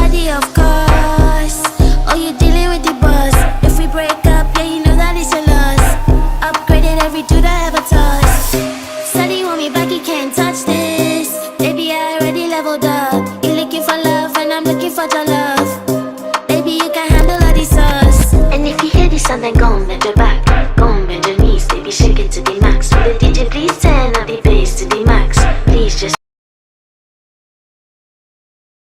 Addi, of course. Oh, you dealing with the boss. If we break up, yeah, you know that it's your loss. Upgraded every dude I ever touched. Steady want me back, you can't touch this. Baby, I already leveled up. You looking for love and I'm looking for your love. Baby, you can handle all the sauce. And if you hear this song, then go